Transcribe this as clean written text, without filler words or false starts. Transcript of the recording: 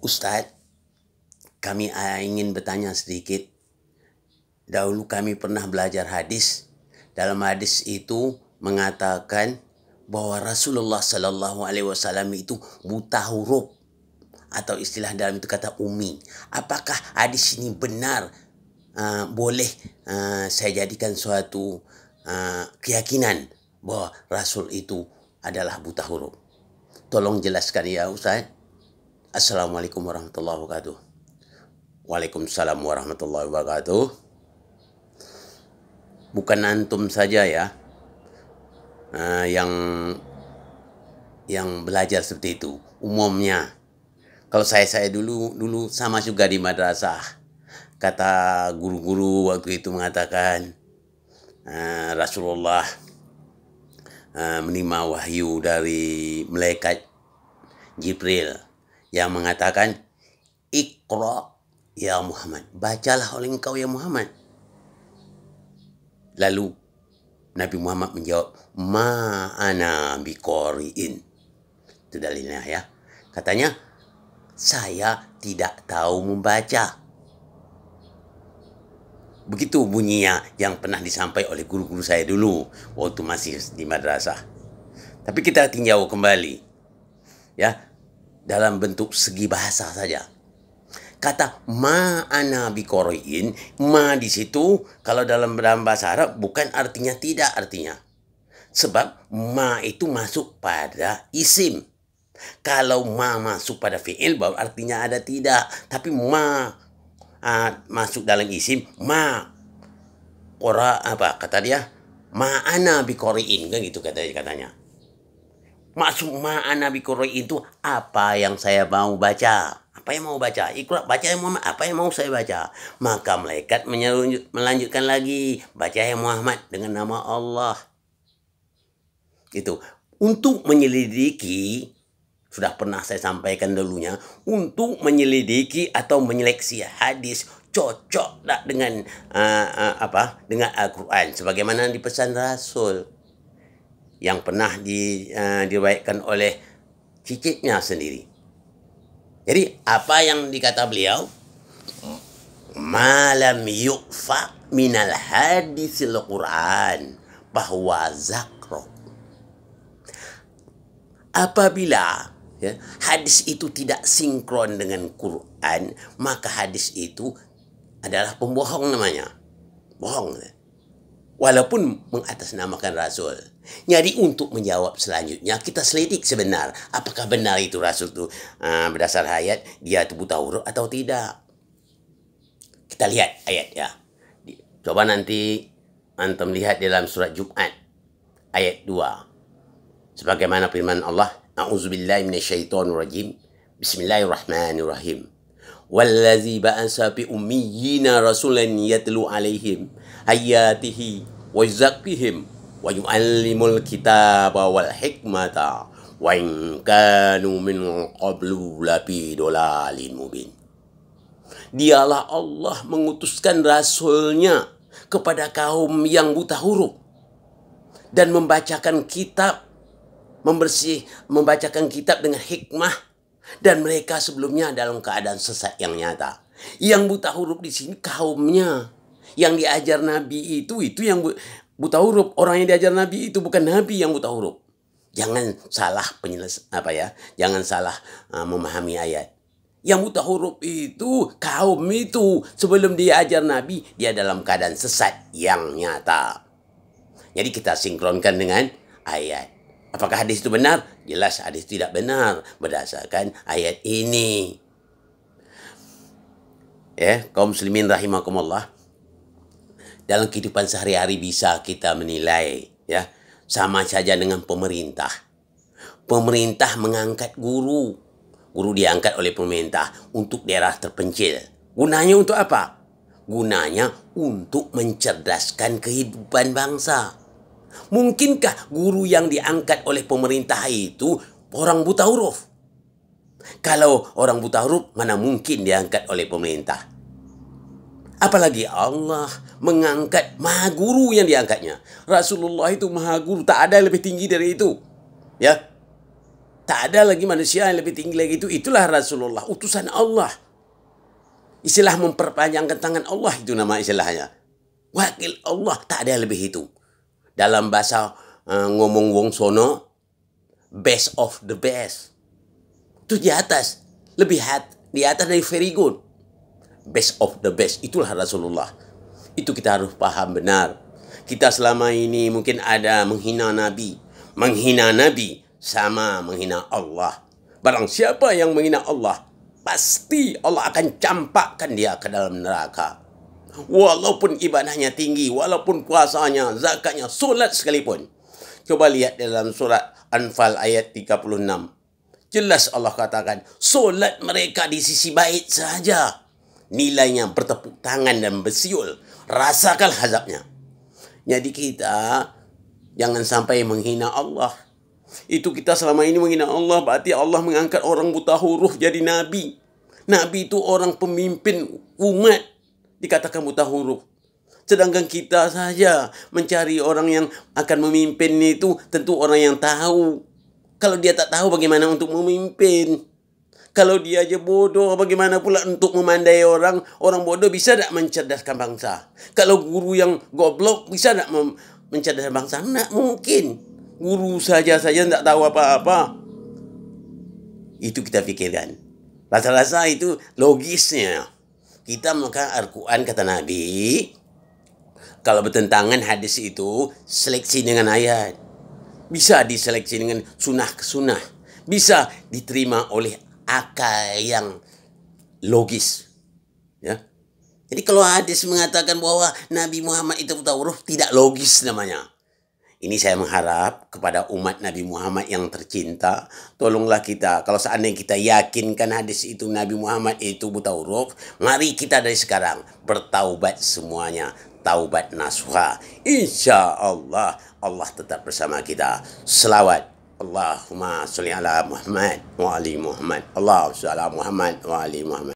Ustadz, kami ingin bertanya sedikit. Dahulu kami pernah belajar hadis. Dalam hadis itu mengatakan bahwa Rasulullah Sallallahu Alaihi Wasallam itu buta huruf, atau istilah dalam itu kata umi. Apakah hadis ini benar? Boleh saya jadikan suatu keyakinan bahwa Rasul itu adalah buta huruf? Tolong jelaskan ya Ustaz. Assalamualaikum warahmatullahi wabarakatuh. Waalaikumsalam warahmatullahi wabarakatuh. Bukan antum saja ya yang belajar seperti itu. Umumnya, kalau saya dulu sama juga di madrasah. Kata guru-guru waktu itu mengatakan Rasulullah menerima wahyu dari malaikat Jibril yang mengatakan, Iqra ya Muhammad, bacalah oleh engkau ya Muhammad. Lalu Nabi Muhammad menjawab, ma ana biqari'in. Itu dalilnya ya. Katanya, saya tidak tahu membaca. Begitu bunyinya yang pernah disampaikan oleh guru-guru saya dulu waktu masih di madrasah. Tapi kita tinjau kembali ya, dalam bentuk segi bahasa saja. Kata ma ana biqari'in, ma di situ kalau dalam bahasa Arab bukan artinya tidak, artinya. Sebab ma itu masuk pada isim. Kalau ma masuk pada fi'il baru artinya ada tidak. Tapi ma masuk dalam isim, ma qara, apa kata dia? Ma ana biqari'in, kan gitu katanya. Maksud ma ana biqari'in itu apa yang saya mau baca. Apa yang mau baca? Iqra, baca yang Muhammad. Apa yang mau saya baca? Maka malaikat melanjutkan lagi. Baca yang Muhammad dengan nama Allah. Itu. Untuk menyelidiki, sudah pernah saya sampaikan dulunya, untuk menyelidiki atau menyeleksi hadis cocok tak dengan dengan Al-Quran sebagaimana dipesan Rasul yang pernah diriwayatkan oleh cicitnya sendiri. Jadi apa yang dikata beliau, malam yu'fa minal hadisil Quran bahwa zakro. Apabila hadis itu tidak sinkron dengan Quran, maka hadis itu adalah pembohong namanya. Bohong. Walaupun mengatasnamakan Rasul. Jadi untuk menjawab selanjutnya, kita selidik sebenar. Apakah benar itu Rasul itu berdasar ayat, dia itu buta huruf atau tidak. Kita lihat ayat ya. Coba nanti antum lihat dalam surat Jumat. Ayat 2. Sebagaimana firman Allah, A'udzubillahi minasyaitonirrajim. Bismillahirrahmanirrahim. Wallazi ba'asa bi ummiyina rasulan yatlu alaihim ayatihi wa yuzakkihim wa yu'allimul kitaba wal hikmata wa in kanu min qablu lafi dhalalin mubin. Dialah Allah mengutuskan rasulnya kepada kaum yang buta huruf dan membacakan kitab dengan hikmah, dan mereka sebelumnya dalam keadaan sesat yang nyata. Yang buta huruf di sini kaumnya. Yang diajar Nabi itu yang buta huruf. Orang yang diajar Nabi itu bukan Nabi yang buta huruf. Jangan salah jangan salah memahami ayat. Yang buta huruf itu kaum itu sebelum diajar Nabi, dia dalam keadaan sesat yang nyata. Jadi kita sinkronkan dengan ayat. Apakah hadis itu benar? Jelas hadis tidak benar berdasarkan ayat ini. Ya, kaum muslimin rahimakumullah. Dalam kehidupan sehari-hari bisa kita menilai ya, sama saja dengan pemerintah. Pemerintah mengangkat guru. Guru diangkat oleh pemerintah untuk daerah terpencil. Gunanya untuk apa? Gunanya untuk mencerdaskan kehidupan bangsa. Mungkinkah guru yang diangkat oleh pemerintah itu orang buta huruf? Kalau orang buta huruf, mana mungkin diangkat oleh pemerintah? Apalagi Allah mengangkat maha guru yang diangkatnya. Rasulullah itu maha guru, tak ada lebih tinggi dari itu. Ya. Tak ada lagi manusia yang lebih tinggi lagi itu. Itulah Rasulullah, utusan Allah. Istilah memperpanjangkan tangan Allah itu nama istilahnya. Wakil Allah, tak ada yang lebih itu. Dalam bahasa ngomong wong sono, best of the best. Itu di atas, lebih di atas dari very good. Best of the best, itulah Rasulullah. Itu kita harus paham benar. Kita selama ini mungkin ada menghina Nabi. Menghina Nabi sama menghina Allah. Barang siapa yang menghina Allah, pasti Allah akan campakkan dia ke dalam neraka. Walaupun ibadahnya tinggi, walaupun puasanya, zakatnya, solat sekalipun. Coba lihat dalam surat Anfal ayat 36. Jelas Allah katakan, solat mereka di sisi bait saja. Nilainya bertepuk tangan dan bersiul. Rasakan azabnya. Jadi kita jangan sampai menghina Allah. Itu kita selama ini menghina Allah, berarti Allah mengangkat orang buta huruf jadi nabi. Nabi itu orang pemimpin umat, dikatakan buta huruf. Sedangkan kita saja mencari orang yang akan memimpin itu tentu orang yang tahu. Kalau dia tak tahu bagaimana untuk memimpin. Kalau dia aja bodoh, bagaimana pula untuk memandai orang? Orang bodoh bisa tak mencerdaskan bangsa? Kalau guru yang goblok bisa tak mencerdaskan bangsa? Tak mungkin. Guru saja tak tahu apa-apa. Itu kita fikirkan. Rasa-rasa itu logisnya. Kita maka Al-Quran kata Nabi, kalau bertentangan hadis itu, seleksi dengan ayat. Bisa diseleksi dengan sunnah ke sunnah. Bisa diterima oleh akal yang logis. Ya. Jadi kalau hadis mengatakan bahwa Nabi Muhammad itu buta huruf, tidak logis namanya. Ini saya mengharap kepada umat Nabi Muhammad yang tercinta, tolonglah kita, kalau seandainya kita yakinkan hadis itu Nabi Muhammad itu buta huruf, mari kita dari sekarang bertaubat semuanya. Taubat nasuha. Insya Allah, Allah tetap bersama kita. Selawat. Allahumma salli ala Muhammad wa ali Muhammad. Allahumma salli ala Muhammad wa ali Muhammad.